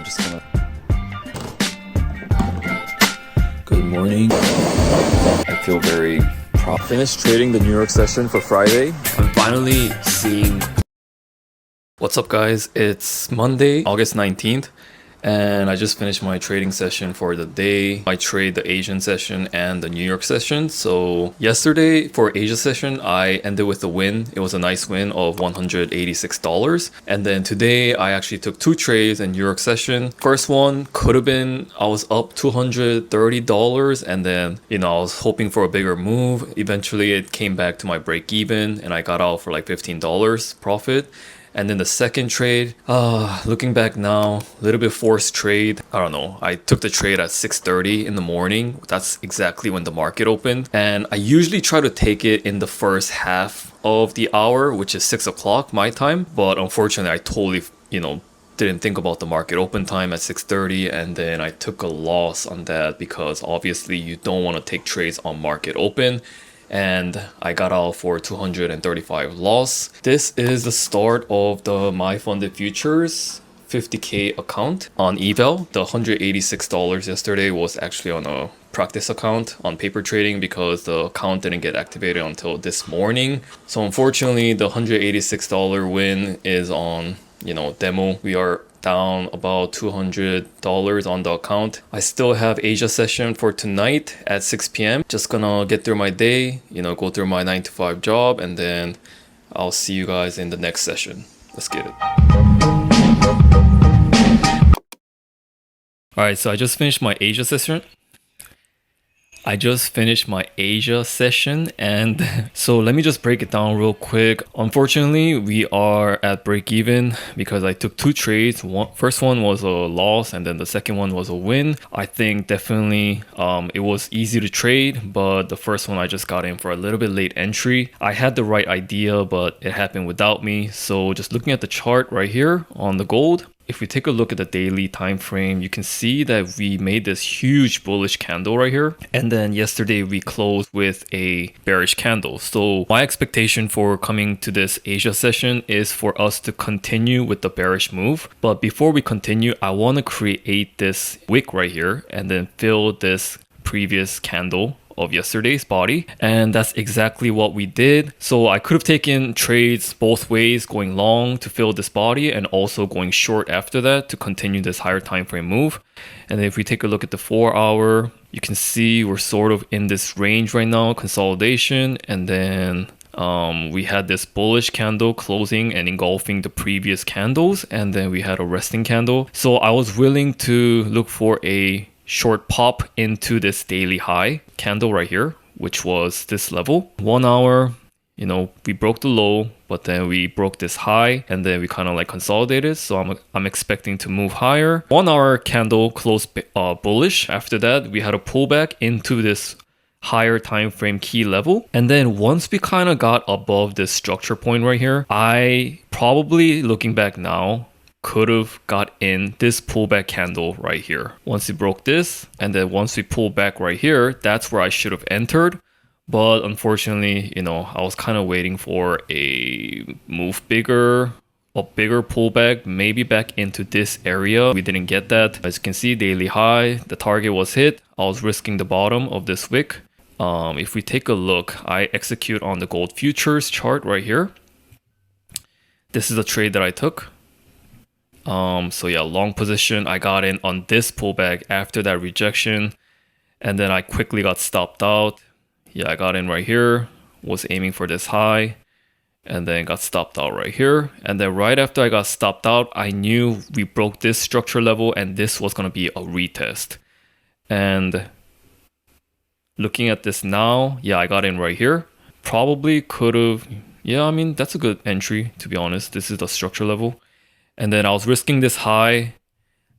just gonna... Good morning. I feel very proud. Finished trading the New York session for Friday. I'm finally seeing... What's up, guys? It's Monday, August 19th. And I just finished my trading session for the day. I trade the Asian session and the New York session. So yesterday for Asia session, I ended with a win. It was a nice win of $186. And then today I actually took two trades in New York session. First one could have been, I was up $230. And then, I was hoping for a bigger move. Eventually it came back to my break even and I got out for like $15 profit. And then the second trade, looking back now, a little bit forced trade. I don't know. I took the trade at 6:30 in the morning. That's exactly when the market opened. And I usually try to take it in the first half of the hour, which is 6 o'clock my time. But unfortunately, I totally, didn't think about the market open time at 6:30. And then I took a loss on that because obviously you don't want to take trades on market open. And I got out for 235 loss. This is the start of the My Funded Futures 50K account on eval. The $186 yesterday was actually on a practice account on paper trading because the account didn't get activated until this morning. So unfortunately, the $186 win is on, demo. We are down about $200 on the account. I still have Asia session for tonight at 6 p.m. Just gonna get through my day, go through my 9 to 5 job, and then I'll see you guys in the next session. Let's get it. Alright, so I just finished my Asia session. And so let me just break it down real quick. Unfortunately, we are at break even because I took two trades. First one was a loss and then the second one was a win. I think definitely it was easy to trade, but the first one I just got in for a little bit late entry. I had the right idea, but it happened without me. So just looking at the chart right here on the gold, if we take a look at the daily time frame, you can see that we made this huge bullish candle right here. And then yesterday we closed with a bearish candle. So my expectation for coming to this Asia session is for us to continue with the bearish move. But before we continue, I want to create this wick right here and then fill this previous candle of yesterday's body, and that's exactly what we did. So I could have taken trades both ways, going long to fill this body and also going short after that to continue this higher time frame move. And then if we take a look at the 4 hour, you can see we're sort of in this range right now, consolidation, and then we had this bullish candle closing and engulfing the previous candles, and then we had a resting candle. So I was willing to look for a short pop into this daily high candle right here, which was this level. 1 hour, we broke the low, but then we broke this high and then we kind of like consolidated. So I'm expecting to move higher. 1 hour candle closed bullish. After that, we had a pullback into this higher time frame key level. And then once we kind of got above this structure point right here, I probably, looking back now, could have got in this pullback candle right here. Once we broke this, and then once we pull back right here, that's where I should have entered. But unfortunately, I was kind of waiting for a move bigger pullback, maybe back into this area. We didn't get that. As you can see, daily high, the target was hit. I was risking the bottom of this wick. If we take a look, I execute on the gold futures chart right here. This is a trade that I took. So yeah, long position. I got in on this pullback after that rejection, and then I quickly got stopped out. Yeah, I got in right here, was aiming for this high, and then got stopped out right here. And then right after I got stopped out, I knew we broke this structure level and this was going to be a retest. And looking at this now, yeah, I got in right here. Probably could have, that's a good entry, to be honest. This is the structure level. And then I was risking this high.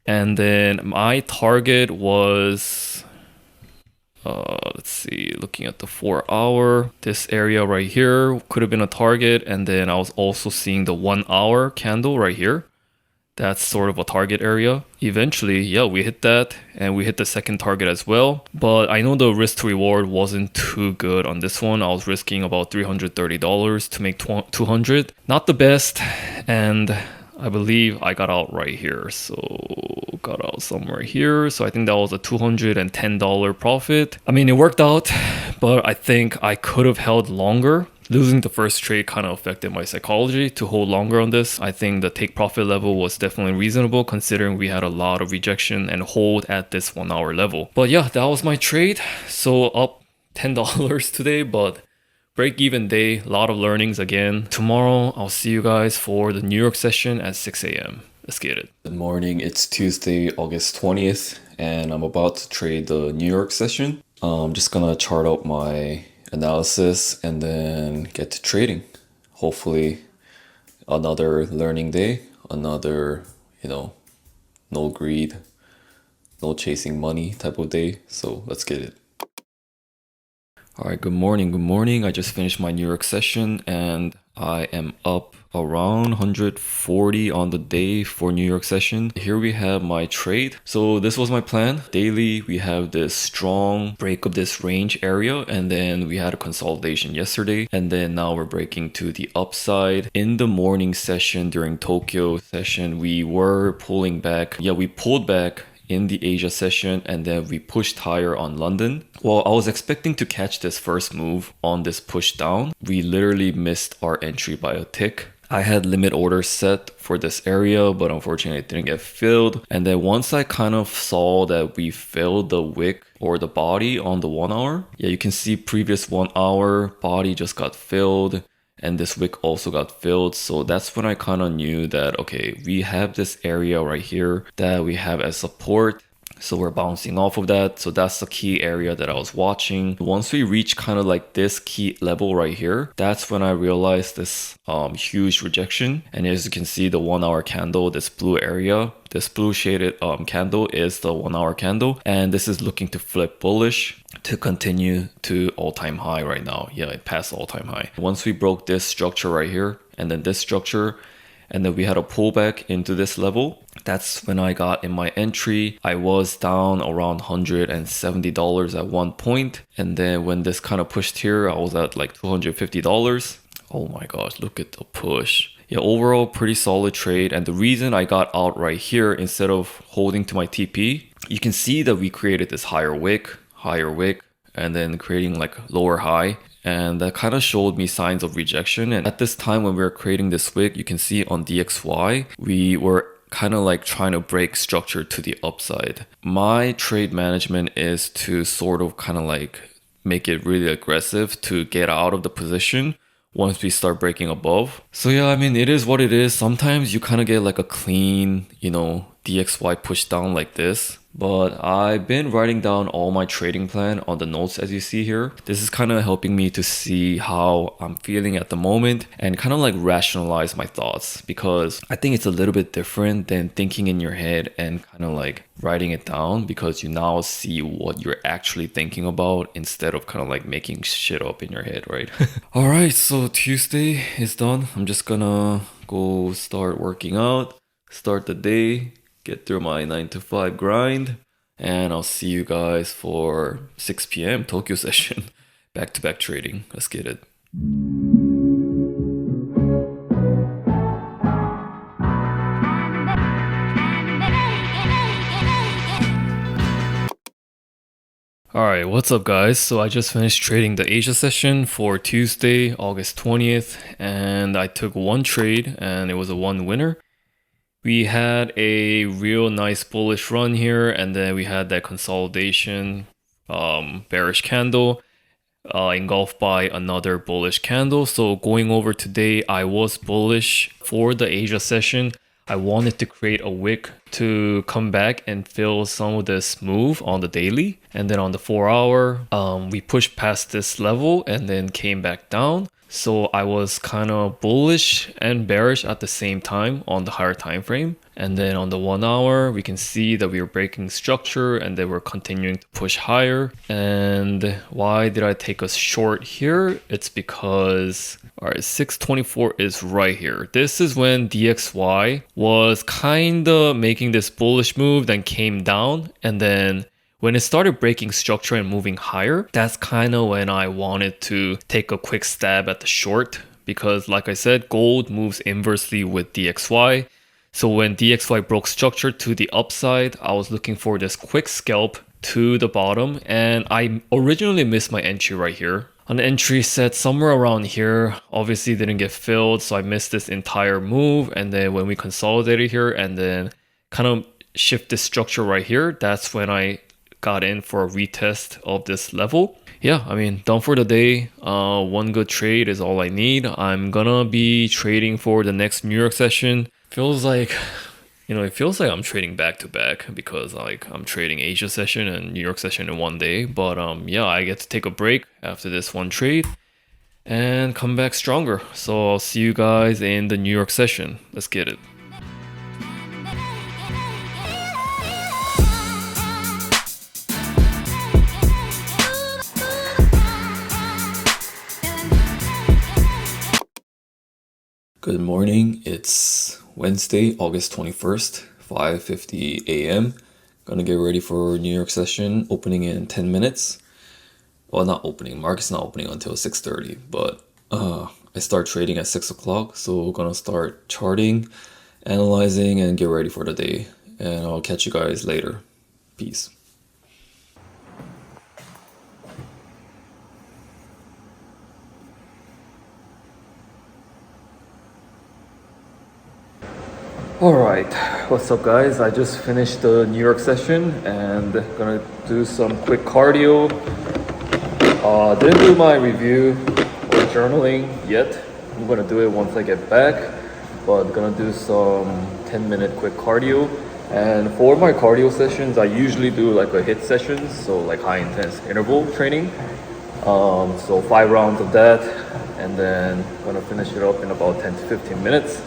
And then my target was, let's see, looking at the 4 hour, this area right here could have been a target. And then I was also seeing the 1 hour candle right here. That's sort of a target area. Eventually, yeah, we hit that and we hit the second target as well. But I know the risk to reward wasn't too good on this one. I was risking about $330 to make 200. Not the best. And I believe I got out right here. So got out somewhere here. So I think that was a $210 profit. I mean, it worked out, but I think I could have held longer. Losing the first trade kind of affected my psychology to hold longer on this. I think the take profit level was definitely reasonable considering we had a lot of rejection and hold at this 1 hour level. But yeah, that was my trade. So up $10 today, but break even day, a lot of learnings again. Tomorrow, I'll see you guys for the New York session at 6 a.m. Let's get it. Good morning. It's Tuesday, August 20th, and I'm about to trade the New York session. I'm just gonna chart out my analysis and then get to trading. Hopefully, another learning day, another, no greed, no chasing money type of day. So let's get it. All right, good morning. Good morning. I just finished my New York session and I am up around 140 on the day for New York session. Here we have my trade. So this was my plan. Daily, we have this strong break of this range area, and then we had a consolidation yesterday, and then now we're breaking to the upside. In the morning session during Tokyo session, we were pulling back. Yeah, we pulled back in the Asia session, and then we pushed higher on London. Well, I was expecting to catch this first move on this push down. We literally missed our entry by a tick. I had limit orders set for this area, but unfortunately it didn't get filled. And then once I kind of saw that we filled the wick or the body on the 1 hour, yeah, you can see previous 1 hour body just got filled. And this wick also got filled. So that's when I kind of knew that, okay, we have this area right here that we have as support. So we're bouncing off of that. So that's the key area that I was watching. Once we reach kind of like this key level right here, that's when I realized this huge rejection. And as you can see, the 1 hour candle, this blue area, this blue shaded candle is the 1 hour candle. And this is looking to flip bullish to continue to all-time high right now. Yeah, it passed all-time high. Once we broke this structure right here, and then this structure, and then we had a pullback into this level, that's when I got in my entry. I was down around $170 at one point. And then when this kind of pushed here, I was at like $250. Oh my gosh, look at the push. Yeah, overall pretty solid trade. And the reason I got out right here instead of holding to my TP, you can see that we created this higher wick, and then creating like lower high. And that kind of showed me signs of rejection. And at this time when we were creating this wick, you can see on DXY, we were kind of like trying to break structure to the upside. My trade management is to sort of kind of like make it really aggressive to get out of the position once we start breaking above. So yeah, I mean, it is what it is. Sometimes you kind of get like a clean, DXY push down like this. But I've been writing down all my trading plan on the notes as you see here. This is kind of helping me to see how I'm feeling at the moment and kind of like rationalize my thoughts, because I think it's a little bit different than thinking in your head and kind of like writing it down, because you now see what you're actually thinking about instead of kind of like making shit up in your head, right? All right, so Tuesday is done. I'm just gonna go start working out, start the day, get through my 9 to 5 grind, and I'll see you guys for 6 p.m. Tokyo session. Back-to-back trading. Let's get it. Alright, what's up guys? So I just finished trading the Asia session for Tuesday, August 20th, and I took one trade and it was a one winner. We had a real nice bullish run here, and then we had that consolidation bearish candle engulfed by another bullish candle. So going over today, I was bullish for the Asia session. I wanted to create a wick to come back and fill some of this move on the daily. And then on the 4 hour, we pushed past this level and then came back down. So I was kind of bullish and bearish at the same time on the higher time frame. And then on the 1 hour, we can see that we were breaking structure and then we're continuing to push higher. And why did I take a short here? It's because, all right, 624 is right here. This is when DXY was kind of making this bullish move, then came down, and then when it started breaking structure and moving higher, that's kind of when I wanted to take a quick stab at the short, because like I said, gold moves inversely with DXY. So when DXY broke structure to the upside, I was looking for this quick scalp to the bottom, and I originally missed my entry right here. An entry set somewhere around here, obviously didn't get filled, so I missed this entire move. And then when we consolidated here and then kind of shift this structure right here, that's when I got in for a retest of this level. Yeah, I mean, done for the day. One good trade is all I need. I'm gonna be trading for the next New York session. Feels like, it feels like I'm trading back to back because like I'm trading Asia session and New York session in one day. But yeah, I get to take a break after this one trade and come back stronger. So I'll see you guys in the New York session. Let's get it. Good morning. It's Wednesday, August 21st, 5:50 a.m. Gonna get ready for New York session opening in 10 minutes. Well, not opening. Market's not opening until 6:30, but I start trading at 6 o'clock, so we're gonna start charting, analyzing, and get ready for the day. And I'll catch you guys later. Peace. Alright, what's up guys? I just finished the New York session and gonna do some quick cardio. Didn't do my review or journaling yet. I'm gonna do it once I get back, but gonna do some 10-minute quick cardio. And for my cardio sessions, I usually do like a HIIT sessions, so like high intense interval training. So 5 rounds of that, and then gonna finish it up in about 10 to 15 minutes.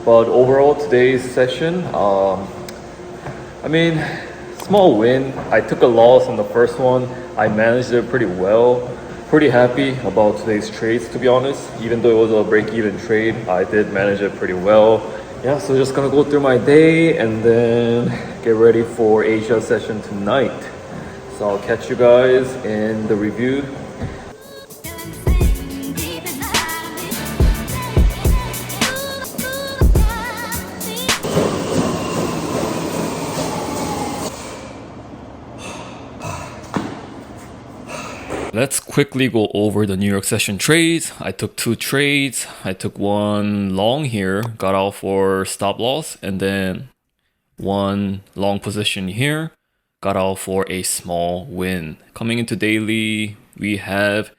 But overall, today's session, I mean, small win. I took a loss on the first one. I managed it pretty well. Pretty happy about today's trades, to be honest. Even though it was a break-even trade, I did manage it pretty well. Yeah, so just gonna go through my day and then get ready for Asia session tonight. So I'll catch you guys in the review. Let's quickly go over the New York session trades. I took 2 trades. I took one long here, got out for stop loss, and then one long position here, got out for a small win. Coming into daily, we have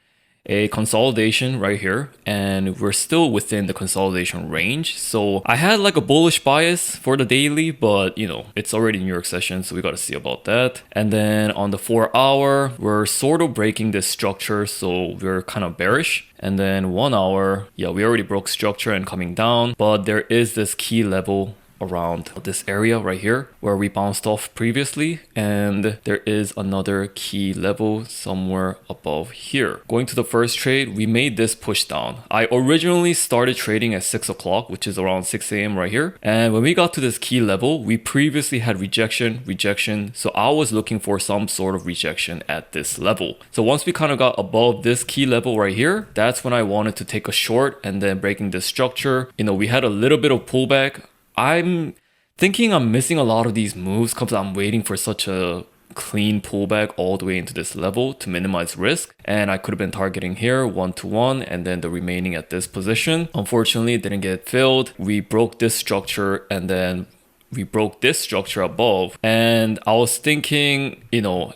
a consolidation right here, and we're still within the consolidation range. So I had like a bullish bias for the daily, but it's already New York session, so we got to see about that. And then on the 4-hour, we're sort of breaking this structure, so we're kind of bearish. And then 1 hour, yeah, we already broke structure and coming down, but there is this key level around this area right here where we bounced off previously, and there is another key level somewhere above here. Going to the first trade, we made this push down. I originally started trading at 6 o'clock, which is around 6 a.m. right here, and when we got to this key level, we previously had rejection, so I was looking for some sort of rejection at this level. So once we kind of got above this key level right here, that's when I wanted to take a short and then breaking this structure. We had a little bit of pullback. I'm thinking I'm missing a lot of these moves because I'm waiting for such a clean pullback all the way into this level to minimize risk. And I could have been targeting here 1-to-1 and then the remaining at this position. Unfortunately, it didn't get filled. We broke this structure and then we broke this structure above. And I was thinking,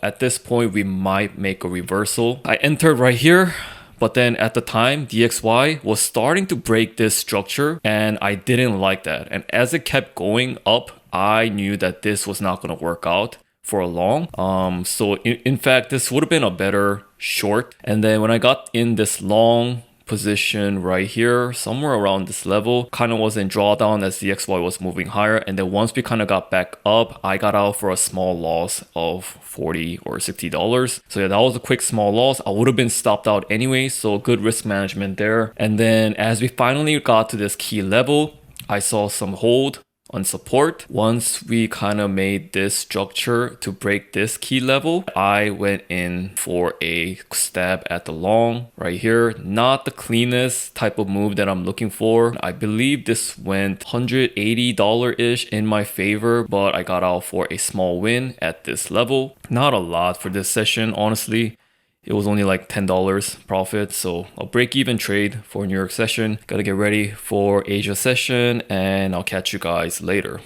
at this point, we might make a reversal. I entered right here. But then at the time, DXY was starting to break this structure and I didn't like that. And as it kept going up, I knew that this was not going to work out for long. So in fact, this would have been a better short. And then when I got in this long position right here, somewhere around this level, kind of was in drawdown as the XY was moving higher. And then once we kind of got back up, I got out for a small loss of $40 or $60. So yeah, that was a quick small loss. I would have been stopped out anyway, so good risk management there. And then as we finally got to this key level, I saw some hold on support. Once we kind of made this structure to break this key level, I went in for a stab at the long right here. Not the cleanest type of move that I'm looking for. I believe this went $180-ish in my favor, but I got out for a small win at this level. Not a lot for this session, honestly. It was only like $10 profit, so a break-even trade for New York session. Gotta get ready for Asia session, and I'll catch you guys later.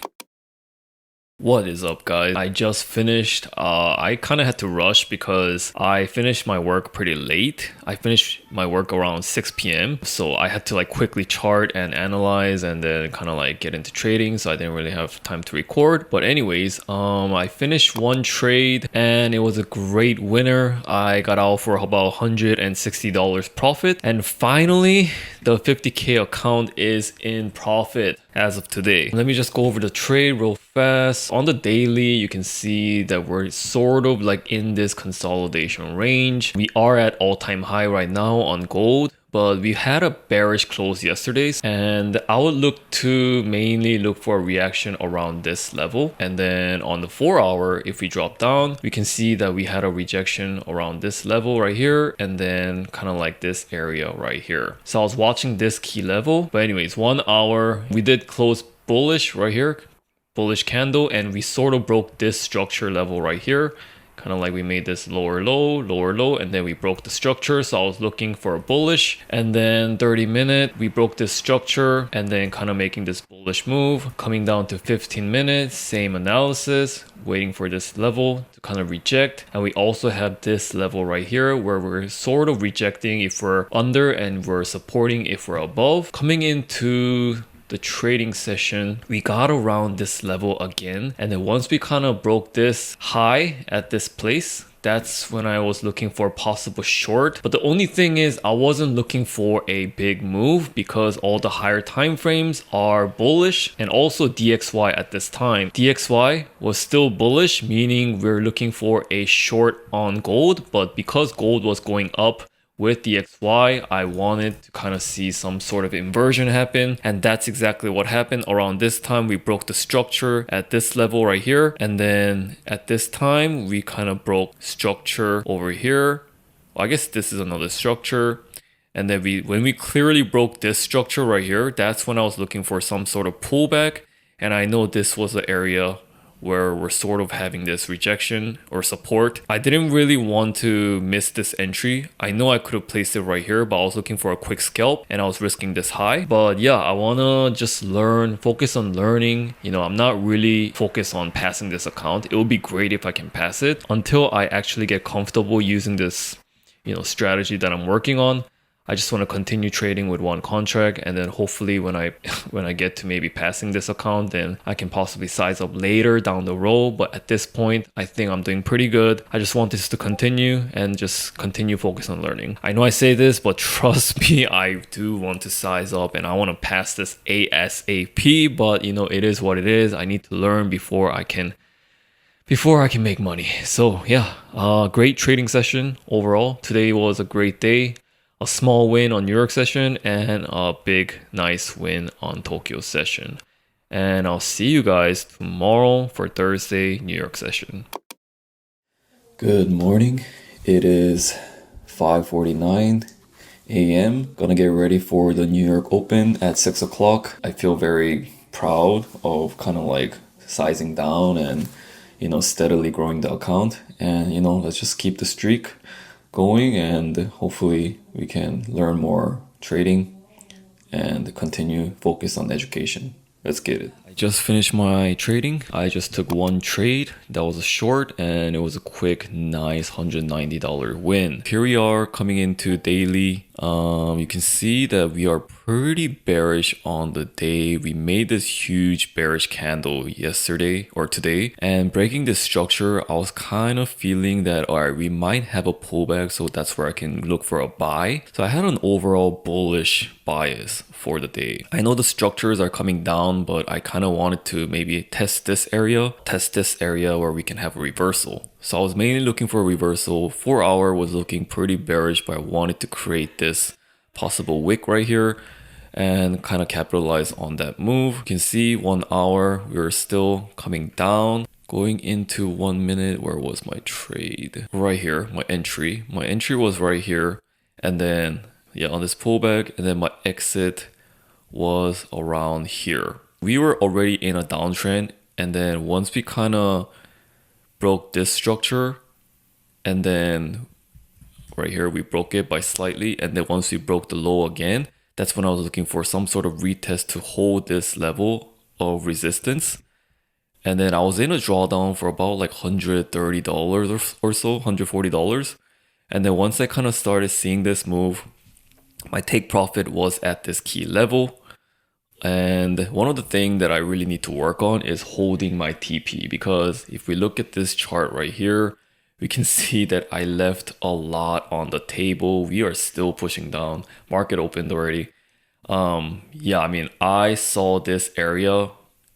What is up, guys? I just finished. I kind of had to rush because I finished my work pretty late. I finished my work around 6 p.m. So I had to like quickly chart and analyze and then kind of like get into trading. So I didn't really have time to record. But anyways, I finished one trade and it was a great winner. I got out for about $160 profit. And finally, the 50K account is in profit as of today. Let me just go over the trade real fast. On the daily, you can see that we're sort of like in this consolidation range. We are at all-time high right now on gold, but we had a bearish close yesterday, and I would look to mainly look for a reaction around this level. And then on the 4-hour, if we drop down, we can see that we had a rejection around this level right here, and then kind of like this area right here. So I was watching this key level, but anyways, 1 hour, we did close bullish right here, bullish candle, and we sort of broke this structure level right here. Kind of like we made this lower low, and then we broke the structure. So I was looking for a bullish, and then 30-minute, we broke this structure, and then kind of making this bullish move, coming down to 15 minutes, same analysis, waiting for this level to kind of reject. And we also have this level right here where we're sort of rejecting if we're under and we're supporting if we're above. Coming into the trading session, we got around this level again, and then once we kind of broke this high at this place, that's when I was looking for a possible short. But the only thing is I wasn't looking for a big move because all the higher time frames are bullish, and also DXY at this time. DXY was still bullish, meaning we're looking for a short on gold, but because gold was going up with the XY, I wanted to kind of see some sort of inversion happen, and that's exactly what happened. Around this time, we broke the structure at this level right here, and then at this time, we kind of broke structure over here. Well, I guess this is another structure. And then when we clearly broke this structure right here, that's when I was looking for some sort of pullback, and I know this was the area where we're sort of having this rejection or support. I didn't really want to miss this entry. I know I could have placed it right here, but I was looking for a quick scalp and I was risking this high. But yeah, I wanna just focus on learning. You know, I'm not really focused on passing this account. It would be great if I can pass it until I actually get comfortable using this, strategy that I'm working on. I just want to continue trading with one contract, and then hopefully when I get to maybe passing this account, then I can possibly size up later down the road. But at this point, I think I'm doing pretty good. I just want this to continue and just continue focus on learning. I know I say this, but trust me, I do want to size up and I want to pass this ASAP, but it is what it is. I need to learn before I can make money. So yeah, great trading session overall. Today was a great day. A small win on New York session and a big nice win on Tokyo session. And I'll see you guys tomorrow for Thursday New York session. Good morning. It is 5:49 a.m. Gonna get ready for the New York Open at 6 o'clock. I feel very proud of kind of like sizing down and steadily growing the account. And let's just keep the streak going, and hopefully we can learn more trading and continue focus on education. Let's get it. I just finished my trading. I just took one trade that was a short, and it was a quick nice $190 win. Here we are coming into daily. You can see that we are pretty bearish on the day. We made this huge bearish candle yesterday or today, and breaking this structure, I was kind of feeling that, all right, we might have a pullback, so that's where I can look for a buy. So I had an overall bullish bias for the day. I know the structures are coming down, but I kind of wanted to maybe test this area where we can have a reversal. So I was mainly looking for a reversal. 4-hour was looking pretty bearish, but I wanted to create this possible wick right here. and kind of capitalize on that move. You can see 1 hour, we were still coming down. Going into 1 minute, where was my trade? Right here, my entry. My entry was right here. And then, yeah, on this pullback, and then my exit was around here. We were already in a downtrend. And then once we kind of broke this structure, and then right here, we broke it by slightly. And then once we broke the low again, that's when I was looking for some sort of retest to hold this level of resistance. And then I was in a drawdown for about like $130 or so, $140. And then once I kind of started seeing this move, my take profit was at this key level. And one of the things that I really need to work on is holding my TP, because if we look at this chart right here, we can see that I left a lot on the table. We are still pushing down. Market opened already. Yeah, I mean, I saw this area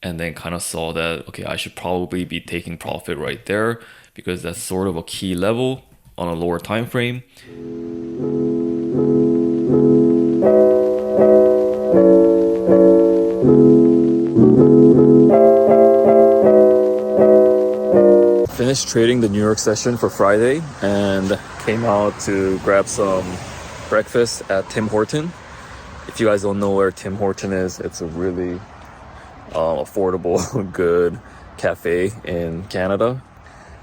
and then kind of saw that, okay, I should probably be taking profit right there because that's sort of a key level on a lower time frame. Finished trading the New York session for Friday and came out to grab some breakfast at Tim Horton. If you guys don't know where Tim Horton is, it's a really affordable, good cafe in Canada.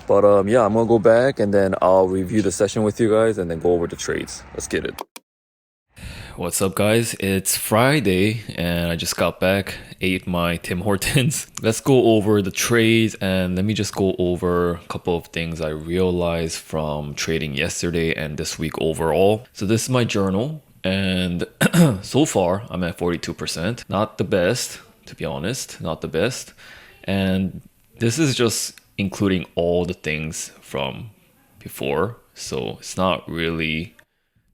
But yeah, I'm gonna go back and then I'll review the session with you guys and then go over the trades. Let's get it. What's up, guys? It's Friday and I just got back, ate my Tim Hortons. Let's go over the trades and let me just go over a couple of things I realized from trading yesterday and this week overall. So this is my journal and so far I'm at 42%. Not the best, to be honest, not the best. And this is just including all the things from before. So it's not really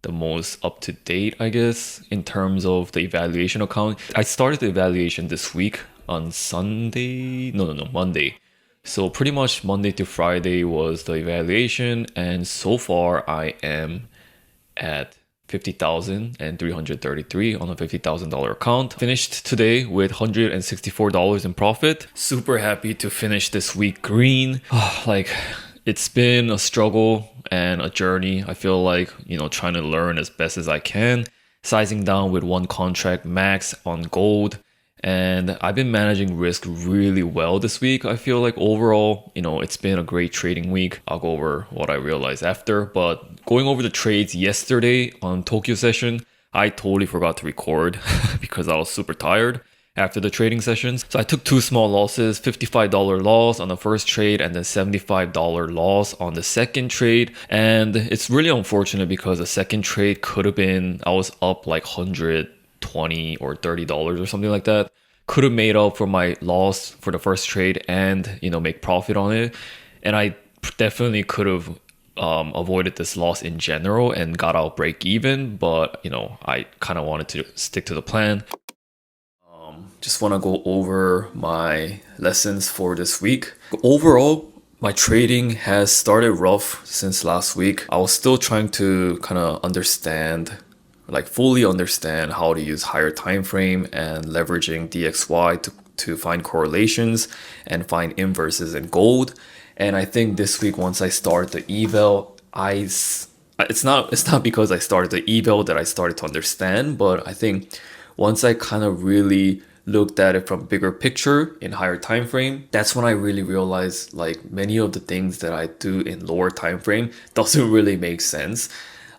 the most up to date, I guess, in terms of the evaluation account. I started the evaluation this week on Sunday. No, Monday. So pretty much Monday to Friday was the evaluation. And so far I am at 50,333 on a $50,000 account. Finished today with $164 in profit. Super happy to finish this week green. Like, it's been a struggle and a journey. I feel like, trying to learn as best as I can, sizing down with one contract max on gold. And I've been managing risk really well this week. I feel like overall, it's been a great trading week. I'll go over what I realized after. But going over the trades yesterday on Tokyo session, I totally forgot to record because I was super tired after the trading sessions. So I took two small losses, $55 loss on the first trade and then $75 loss on the second trade. And it's really unfortunate because the second trade could have been, I was up like $120 or $30 or something like that. Could have made up for my loss for the first trade and, make profit on it. And I definitely could have avoided this loss in general and got out break even. But, I kind of wanted to stick to the plan. Just want to go over my lessons for this week. Overall, my trading has started rough since last week. I was still trying to kind of fully understand how to use higher time frame and leveraging DXY to find correlations and find inverses in gold. And I think this week, once I start the eval, it's not because I started the eval that I started to understand, but I think once I kind of really looked at it from bigger picture in higher time frame, that's when I really realized like many of the things that I do in lower time frame doesn't really make sense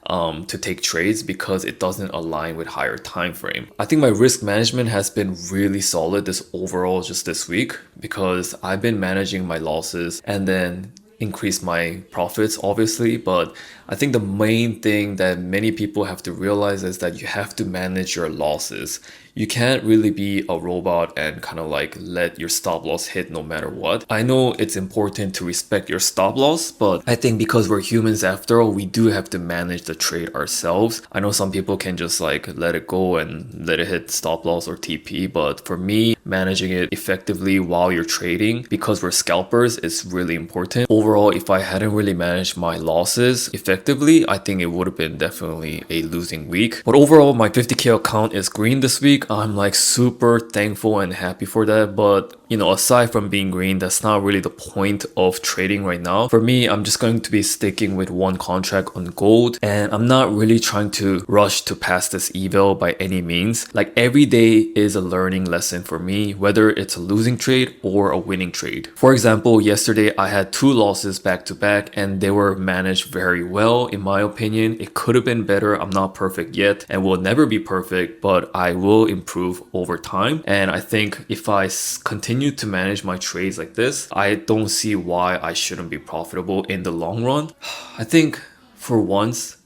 to take trades because it doesn't align with higher time frame. I think my risk management has been really solid just this week because I've been managing my losses and then increase my profits, obviously. But I think the main thing that many people have to realize is that you have to manage your losses. you can't really be a robot and kind of like let your stop loss hit no matter what. I know it's important to respect your stop loss, but I think because we're humans after all, we do have to manage the trade ourselves. I know some people can just like let it go and let it hit stop loss or TP, but for me, managing it effectively while you're trading, because we're scalpers, is really important. Overall, if I hadn't really managed my losses effectively, I think it would have been definitely a losing week. But overall, my 50k account is green this week. I'm like super thankful and happy for that. But you know, aside from being green, that's not really the point of trading right now. For me, I'm just going to be sticking with one contract on gold, and I'm not really trying to rush to pass this eval by any means. Like every day is a learning lesson for me, whether it's a losing trade or a winning trade. For example, yesterday I had 2 losses back to back and they were managed very well in my opinion. It could have been better. I'm not perfect yet and will never be perfect, but I will improve over time. And I think if I continue to manage my trades like this, I don't see why I shouldn't be profitable in the long run. I think for once,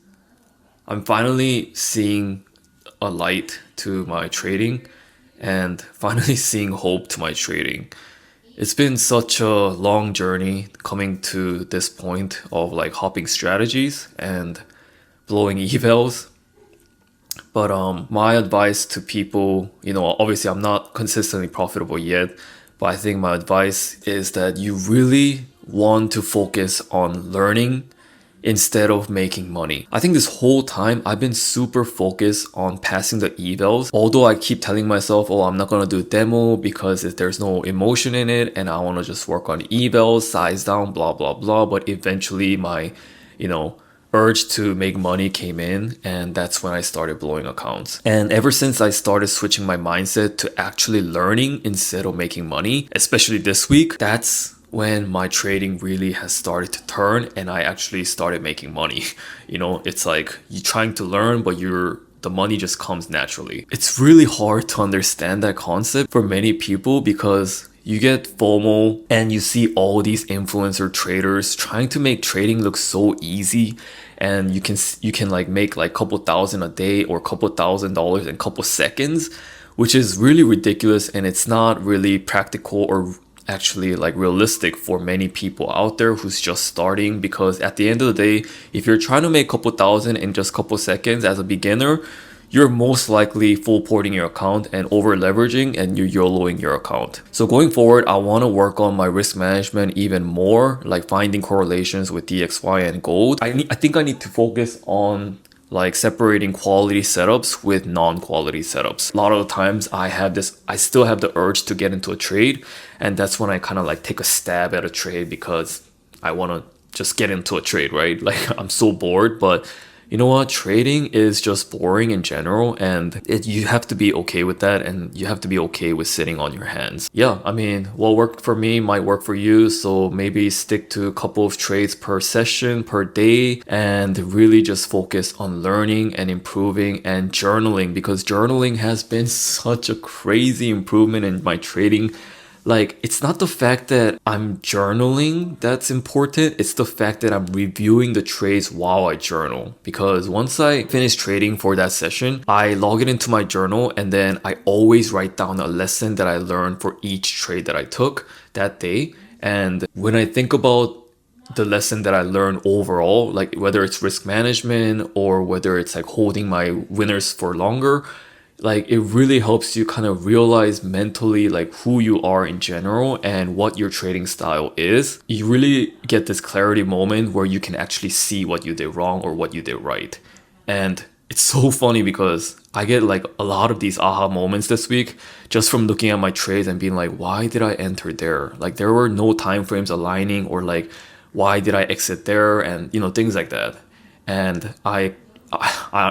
I'm finally seeing a light to my trading and finally seeing hope to my trading. It's been such a long journey coming to this point of like hopping strategies and blowing evals. But my advice to people, you know, obviously I'm not consistently profitable yet, but I think my advice is that you really want to focus on learning instead of making money. I think this whole time I've been super focused on passing the evals. Although I keep telling myself, oh, I'm not gonna do a demo because there's no emotion in it and I wanna just work on evals, size down, blah, blah, blah. But eventually my, you know, urge to make money came in, and that's when I started blowing accounts. And ever since I started switching my mindset to actually learning instead of making money, especially this week, that's when my trading really has started to turn and I actually started making money. You know, it's like you're trying to learn, but the money just comes naturally. It's really hard to understand that concept for many people because you get FOMO and you see all these influencer traders trying to make trading look so easy, and you can like make like couple thousand a day or couple $1,000 in couple seconds, which is really ridiculous, and it's not really practical or actually like realistic for many people out there who's just starting. Because at the end of the day, if you're trying to make couple thousand in just couple seconds as a beginner, you're most likely full porting your account and over leveraging, and you're YOLOing your account. So going forward, I want to work on my risk management even more, like finding correlations with DXY and gold. I think I need to focus on like separating quality setups with non-quality setups. A lot of the times I still have the urge to get into a trade, and that's when I kind of like take a stab at a trade because I want to just get into a trade, right? Like I'm so bored, but you know what? Trading is just boring in general, and you have to be okay with that, and you have to be okay with sitting on your hands. Yeah, I mean, what worked for me might work for you, so maybe stick to a couple of trades per session, per day, and really just focus on learning and improving and journaling, because journaling has been such a crazy improvement in my trading. Like, it's not the fact that I'm journaling that's important, it's the fact that I'm reviewing the trades while I journal. Because once I finish trading for that session, I log it into my journal, and then I always write down a lesson that I learned for each trade that I took that day. And when I think about the lesson that I learned overall, like whether it's risk management or whether it's like holding my winners for longer, like it really helps you kind of realize mentally like who you are in general and what your trading style is. You really get this clarity moment where you can actually see what you did wrong or what you did right. And it's so funny because I get like a lot of these aha moments this week just from looking at my trades and being like, why did I enter there? Like there were no time frames aligning, or like why did I exit there, and you know, things like that. And I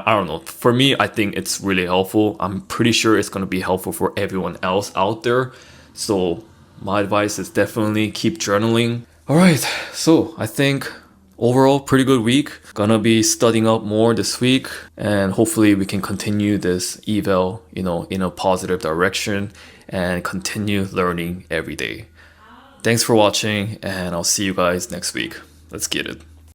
don't know. For me, I think it's really helpful. I'm pretty sure it's going to be helpful for everyone else out there. So my advice is definitely keep journaling. All right. So I think overall, pretty good week. Gonna be studying up more this week, and hopefully we can continue this eval, you know, in a positive direction and continue learning every day. Thanks for watching, and I'll see you guys next week. Let's get it.